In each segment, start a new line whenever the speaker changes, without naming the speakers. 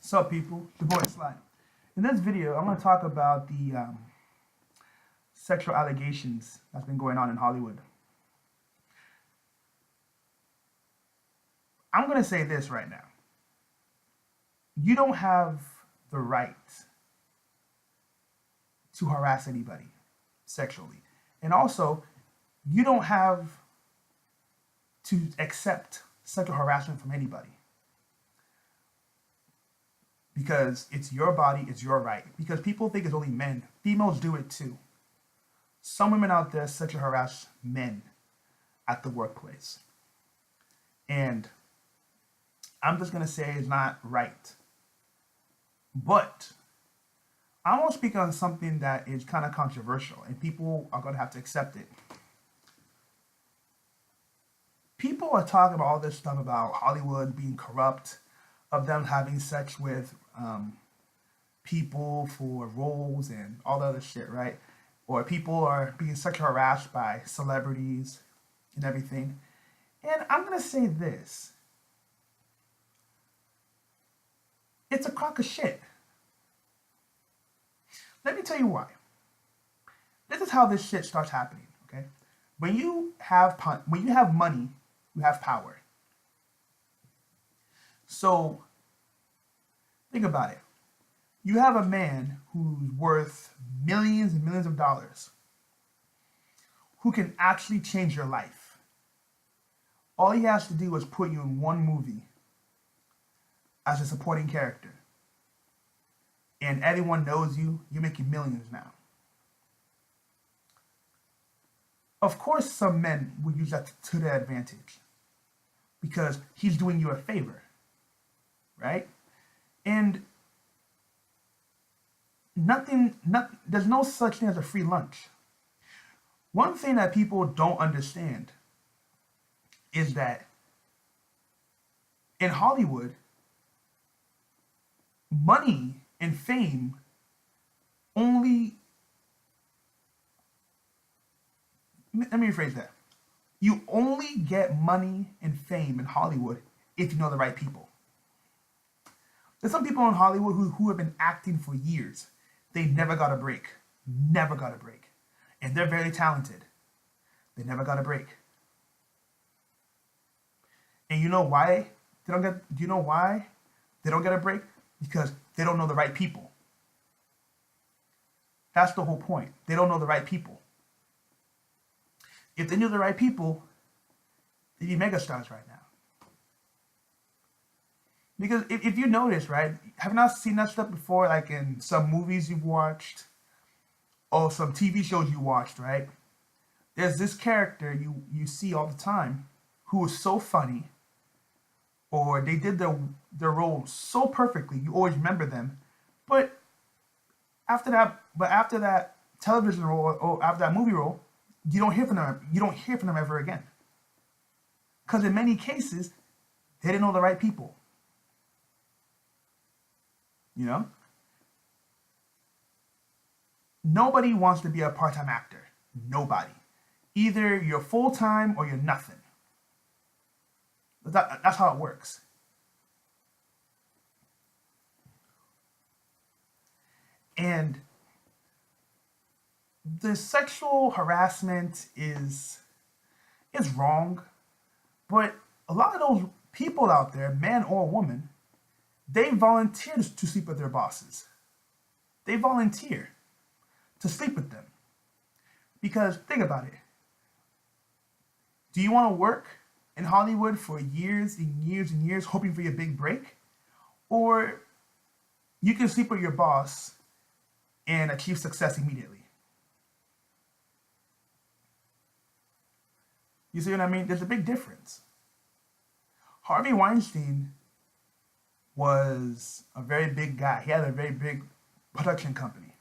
What's up, people? The boy Sly. In this video, I'm going to talk about the sexual allegations that's been going on in Hollywood. I'm going to say this right now. You don't have the right to harass anybody sexually. And also, you don't have to accept sexual harassment from anybody. Because it's your body, it's your right. Because people think it's only men. Females do it too. Some women out there sexually harass men at the workplace. And I'm just going to say it's not right. But I want to speak on something that is kind of controversial, and people are going to have to accept it. People are talking about all this stuff about Hollywood being corrupt, of them having sex with people for roles and all the other shit, right? Or people are being sexually harassed by celebrities and everything. And I'm going to say this. It's a crock of shit. Let me tell you why. This is how this shit starts happening, okay? When you have money, you have power. So, think about it. You have a man who's worth millions and millions of dollars who can actually change your life. All he has to do is put you in one movie as a supporting character. And everyone knows you, you're making millions now. Of course, some men would use that to their advantage because he's doing you a favor, right? And there's no such thing as a free lunch. One thing that people don't understand is that in Hollywood, money and fame only, let me rephrase that. You only get money and fame in Hollywood if you know the right people. There's some people in Hollywood who have been acting for years. They never got a break. Never got a break. And they're very talented. They never got a break. And you know why they don't get, do you know why they don't get a break? Because they don't know the right people. That's the whole point. They don't know the right people. If they knew the right people, they'd be megastars right now. Because if you notice, right, have you not seen that stuff before, like in some movies you've watched or some TV shows you watched, right? There's this character you see all the time who is so funny, or they did their role so perfectly, you always remember them. But after that television role or after that movie role, you don't hear from them. You don't hear from them ever again. Because in many cases, they didn't know the right people. You know? Nobody wants to be a part-time actor. Nobody. Either you're full-time or you're nothing. That's how it works. And the sexual harassment is wrong, but a lot of those people out there, man or woman, they volunteer to sleep with their bosses. They volunteer to sleep with them. Because think about it. Do you want to work in Hollywood for years and years and years hoping for your big break? Or you can sleep with your boss and achieve success immediately? You see what I mean? There's a big difference. Harvey Weinstein was a very big guy. He had a very big production company,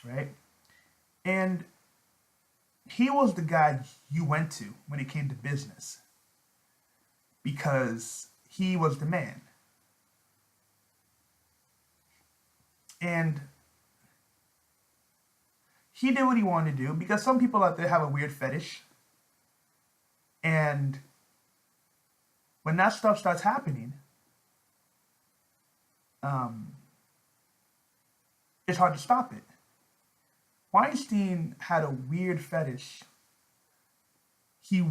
right? And he was the guy you went to when it came to business because he was the man. And he did what he wanted to do because some people out there have a weird fetish. And when that stuff starts happening, it's hard to stop it. Weinstein had a weird fetish. He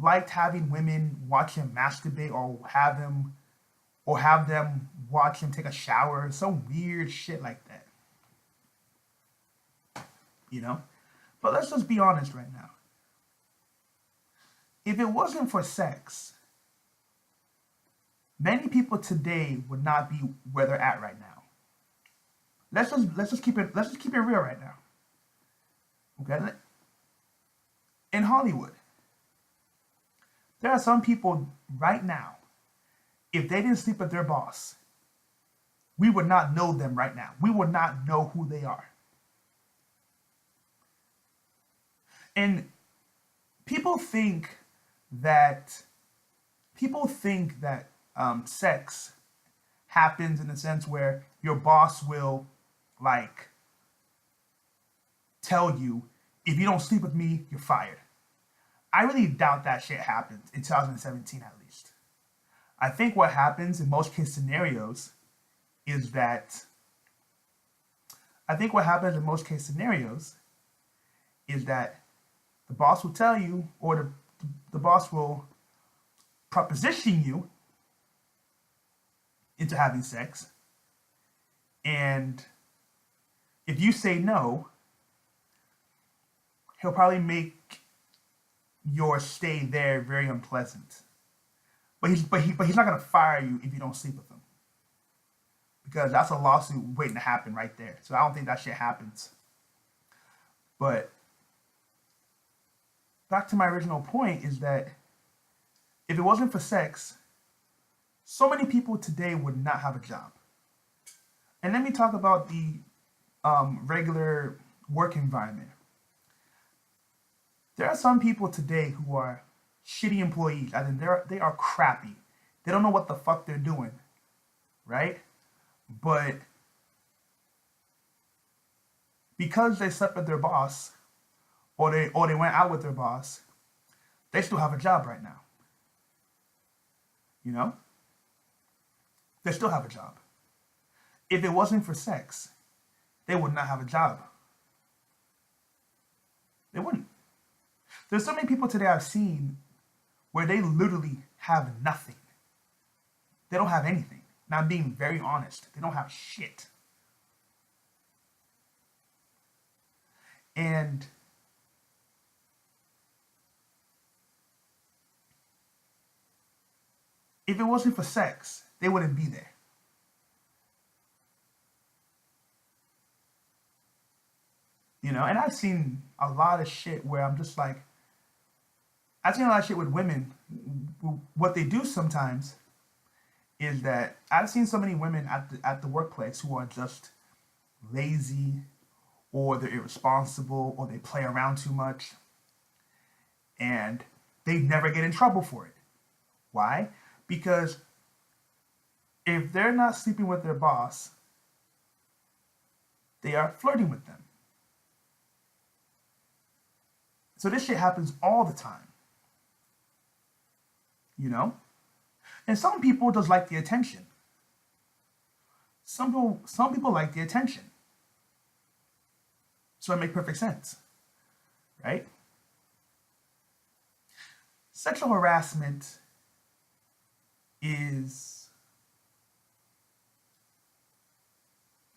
liked having women watch him masturbate or have them watch him take a shower, some weird shit like that. You know? But let's just be honest right now. If it wasn't for sex, many people today would not be where they're at right now. Let's just keep it real right now. Okay? In Hollywood, there are some people right now, if they didn't sleep with their boss, we would not know them right now. We would not know who they are. And people think that sex happens in the sense where your boss will like tell you, if you don't sleep with me, you're fired. I really doubt that shit happens in 2017 at least. I think what happens in most case scenarios is that the boss will tell you, or the boss will proposition you into having sex. And if you say no, he'll probably make your stay there very unpleasant. But he's not gonna fire you if you don't sleep with him, because that's a lawsuit waiting to happen right there. So I don't think that shit happens. But back to my original point is that if it wasn't for sex, so many people today would not have a job. And let me talk about the regular work environment. There are some people today who are shitty employees. I mean, they are crappy. They don't know what the fuck they're doing, right? But because they slept with their boss, or they went out with their boss, they still have a job right now. You know? They still have a job. If it wasn't for sex, they would not have a job. They wouldn't. There's so many people today I've seen where they literally have nothing. They don't have anything. Now, I'm being very honest. They don't have shit. And if it wasn't for sex, they wouldn't be there. You know, and I've seen a lot of shit where I'm just like, I've seen a lot of shit with women. What they do sometimes is that I've seen so many women at the workplace who are just lazy, or they're irresponsible, or they play around too much, and they never get in trouble for it. Why? Because if they're not sleeping with their boss, they are flirting with them. So this shit happens all the time. You know? And some people just like the attention. Some people like the attention. So it makes perfect sense. Right? Sexual harassment it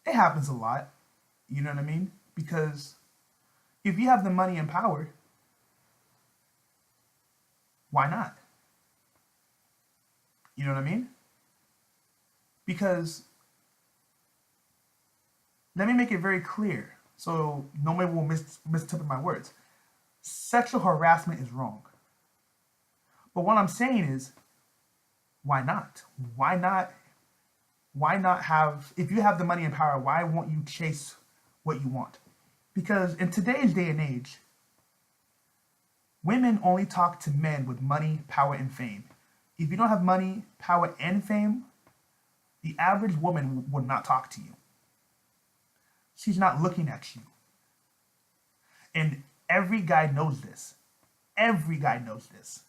happens a lot. You know what I mean? Because if you have the money and power, why not? You know what I mean? Because let me make it very clear so nobody will misinterpret my words. Sexual harassment is wrong. But what I'm saying is, why not? Why not have, if you have the money and power, why won't you chase what you want? Because in today's day and age, women only talk to men with money, power, and fame. If you don't have money, power, and fame, the average woman will not talk to you. She's not looking at you. And every guy knows this. Every guy knows this.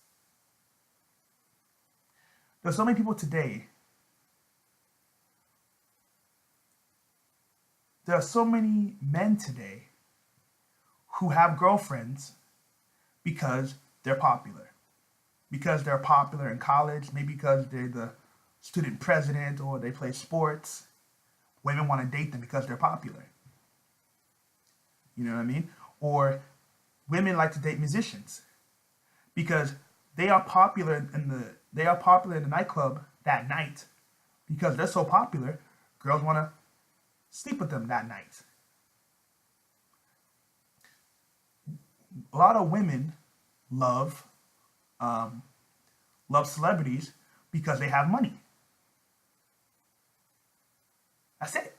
There's so many people today There are so many men today who have girlfriends because they're popular. Because they're popular in college, maybe because they're the student president or they play sports. Women want to date them because they're popular. You know what I mean? Or women like to date musicians because they are popular in the nightclub that night. Because they're so popular, girls want to sleep with them that night. A lot of women love love celebrities because they have money. That's it.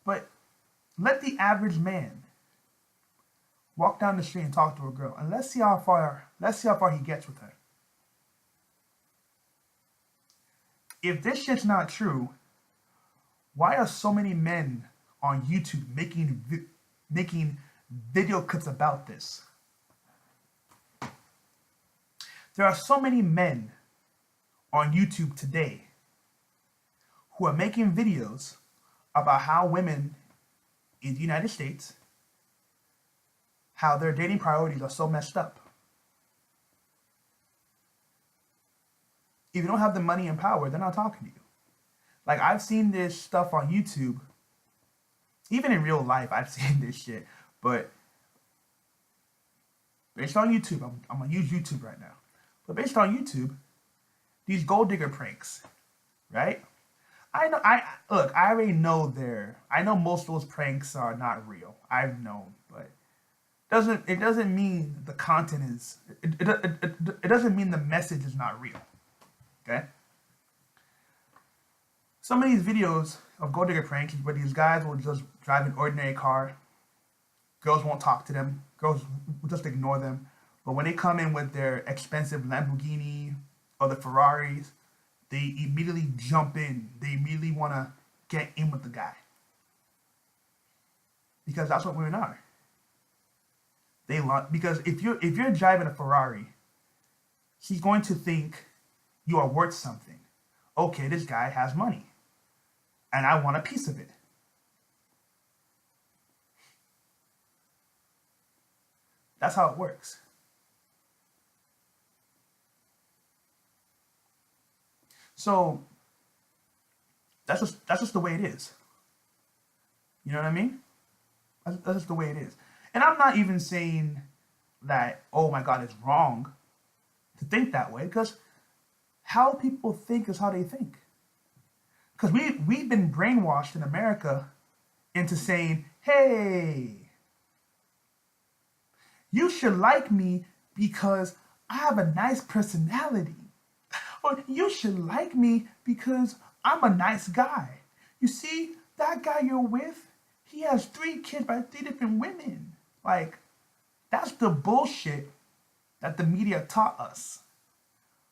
But let the average man walk down the street and talk to a girl, and let's see how far he gets with her. If this shit's not true, why are so many men on YouTube making video clips about this? There are so many men on YouTube today who are making videos about how women in the United States, how their dating priorities are so messed up. If you don't have the money and power, they're not talking to you. Like, I've seen this stuff on YouTube. Even in real life, I've seen this shit. But based on YouTube, I'm going to use YouTube right now. But based on YouTube, these gold digger pranks, right? I already know I know most of those pranks are not real. I've known, but it doesn't mean the content is, it doesn't mean the message is not real, okay? Some of these videos of gold digger pranks where these guys will just drive an ordinary car, girls won't talk to them, girls will just ignore them. But when they come in with their expensive Lamborghini or the Ferraris, they immediately jump in. They immediately want to get in with the guy. Because that's what women are. Because if you're driving a Ferrari, she's going to think you are worth something. Okay, this guy has money, and I want a piece of it. That's how it works. So that's just the way it is. You know what I mean? That's just the way it is. And I'm not even saying that, oh my God, it's wrong to think that way, because how people think is how they think. Because we've been brainwashed in America into saying, hey, you should like me because I have a nice personality. Or you should like me because I'm a nice guy. You see, that guy you're with, he has 3 kids by 3 different women. Like, that's the bullshit that the media taught us.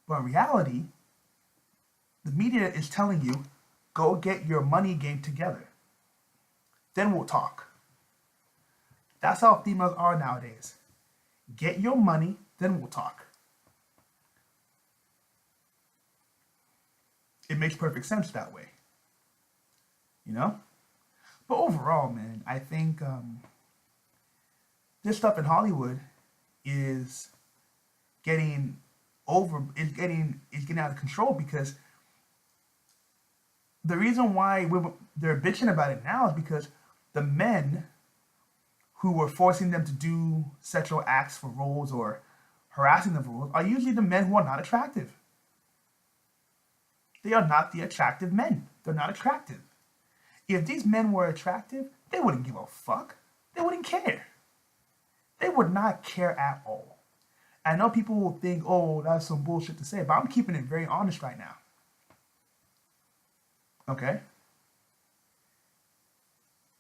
But in reality, the media is telling you, go get your money game together. Then we'll talk. That's how females are nowadays. Get your money, then we'll talk. It makes perfect sense that way. You know? But overall, man, I think this stuff in Hollywood is getting out of control, because the reason why they're bitching about it now is because the men who were forcing them to do sexual acts for roles or harassing them for roles are usually the men who are not attractive. They are not the attractive men. They're not attractive. If these men were attractive, they wouldn't give a fuck. They wouldn't care. They would not care at all. I know people will think, oh, that's some bullshit to say, but I'm keeping it very honest right now. Okay?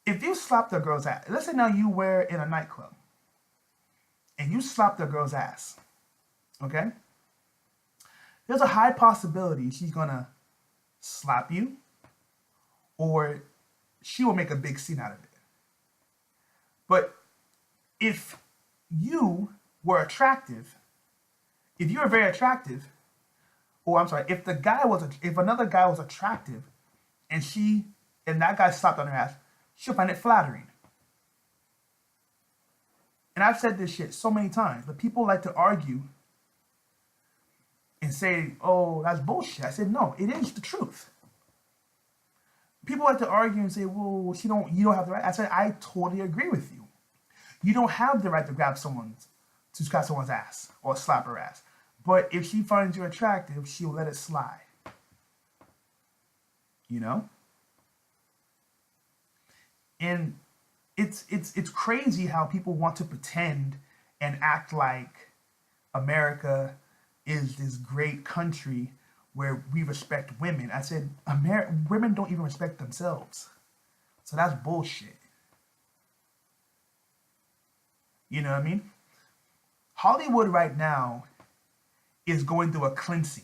If you slap a girl's ass, let's say now you were in a nightclub and you slapped a girl's ass, okay? There's a high possibility she's gonna slap you, or she will make a big scene out of it. But if you were attractive, if you were very attractive, or I'm sorry, if another guy was attractive and she and that guy slapped on her ass, she'll find it flattering. And I've said this shit so many times, but people like to argue and say, oh, that's bullshit. I said, no, it is the truth. People like to argue and say, well, you don't have the right. I said, I totally agree with you. You don't have the right to grab someone's ass or slap her ass. But if she finds you attractive, she'll let it slide. You know? And it's crazy how people want to pretend and act like America is this great country where we respect women. I said, women don't even respect themselves. So that's bullshit. You know what I mean? Hollywood right now is going through a cleansing.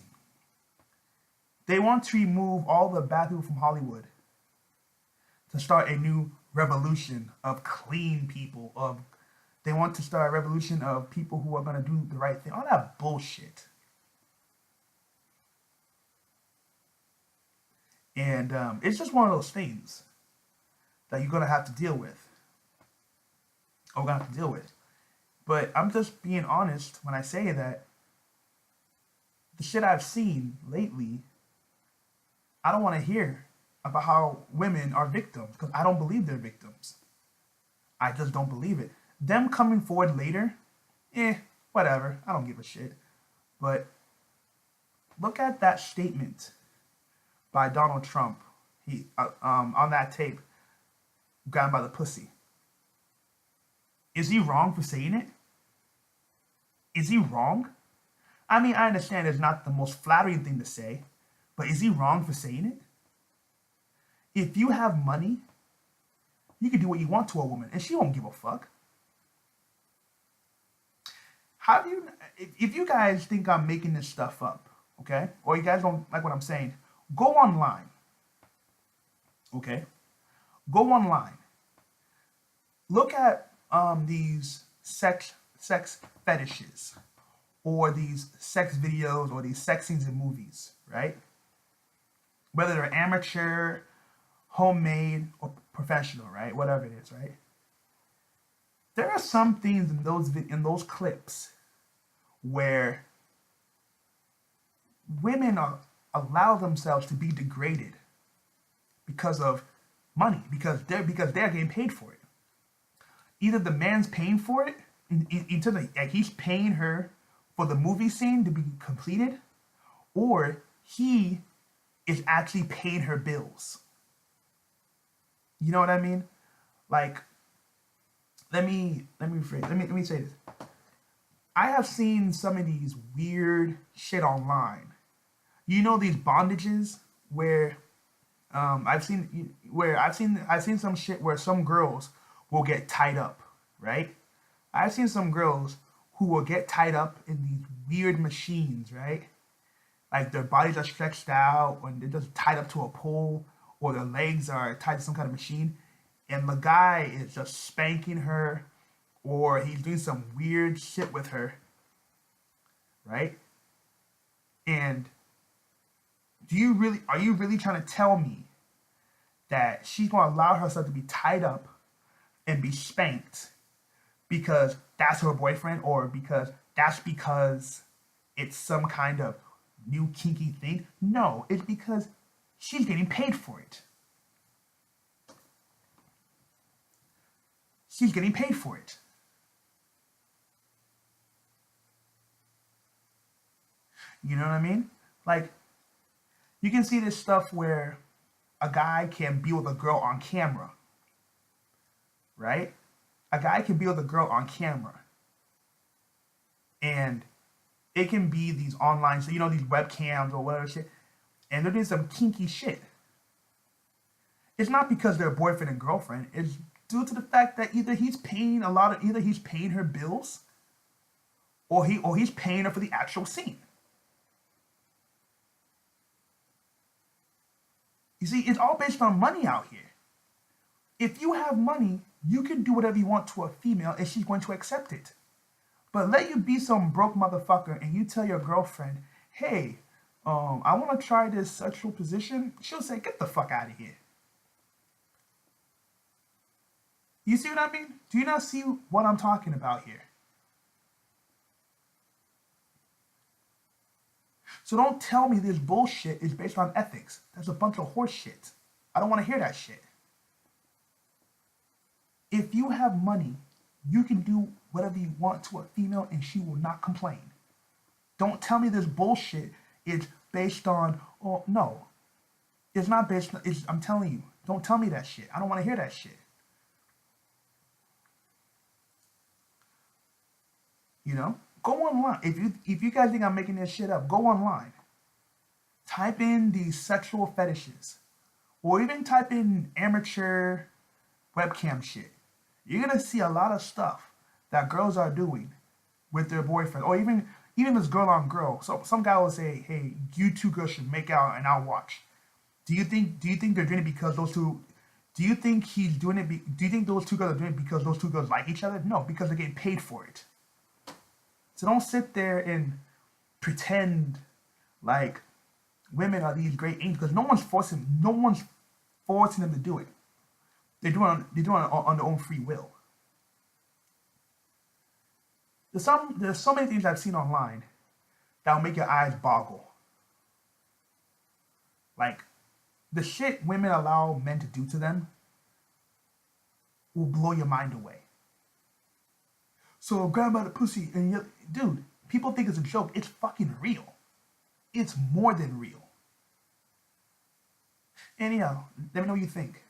They want to remove all the bad people from Hollywood to start a new revolution of clean people. They want to start a revolution of people who are going to do the right thing. All that bullshit. And it's just one of those things that you're going to have to deal with. Or we're going to have to deal with. But I'm just being honest when I say that the shit I've seen lately, I don't want to hear about how women are victims because I don't believe they're victims. I just don't believe it. Them coming forward later, whatever. I don't give a shit. But look at that statement by Donald Trump. He on that tape, grabbed by the pussy. Is he wrong for saying it? Is he wrong? I mean, I understand it's not the most flattering thing to say, but is he wrong for saying it? If you have money, you can do what you want to a woman, and she won't give a fuck. How do you, if you guys think I'm making this stuff up, okay, or you guys don't like what I'm saying, go online, okay? Go online. Look at these sex fetishes, or these sex videos, or these sex scenes in movies, right? Whether they're amateur, homemade, or professional, right? Whatever it is, right? There are some things in those clips where women allow themselves to be degraded because of money, because they're getting paid for it. Either the man's paying for it, like he's paying her for the movie scene to be completed, or he is actually paying her bills. You know what I mean? Like, let me say this. I have seen some of these weird shit online. You know these bondages where I've seen some shit where some girls will get tied up, right? I've seen some girls who will get tied up in these weird machines, right? Like their bodies are stretched out, or they're just tied up to a pole, or their legs are tied to some kind of machine, and the guy is just spanking her, or he's doing some weird shit with her, right? And are you really trying to tell me that she's going to allow herself to be tied up and be spanked because that's her boyfriend, or because it's some kind of new kinky thing? No, it's because she's getting paid for it. She's getting paid for it. You know what I mean? Like, you can see this stuff where a guy can be with a girl on camera, right? A guy can be with a girl on camera, and it can be these online, so these webcams or whatever shit, and they're doing some kinky shit. It's not because they're boyfriend and girlfriend. It's due to the fact that either he's paying her bills, or he's paying her for the actual scene. You see, it's all based on money out here. If you have money, you can do whatever you want to a female and she's going to accept it. But let you be some broke motherfucker and you tell your girlfriend, hey, I want to try this sexual position. She'll say, get the fuck out of here. You see what I mean? Do you not see what I'm talking about here? So don't tell me this bullshit is based on ethics. That's a bunch of horse shit. I don't want to hear that shit. If you have money, you can do whatever you want to a female and she will not complain. Don't tell me this bullshit is based on, oh, no. It's not based on, I'm telling you, don't tell me that shit. I don't want to hear that shit. You know? Go online. If you guys think I'm making this shit up, go online. Type in these sexual fetishes. Or even type in amateur webcam shit. You're gonna see a lot of stuff that girls are doing with their boyfriend. Or even if it's girl on girl. So some guy will say, hey, you two girls should make out and I'll watch. Do you think they're doing it because those two, do you think he's doing it, do you think those two girls are doing it because those two girls like each other? No, because they're getting paid for it. So don't sit there and pretend like women are these great angels, because no one's forcing them to do it. They're doing it on their own free will. There's so many things I've seen online that will make your eyes boggle. Like, the shit women allow men to do to them will blow your mind away. So grab by the pussy and dude, people think it's a joke. It's fucking real. It's more than real. Anyhow, let me know what you think.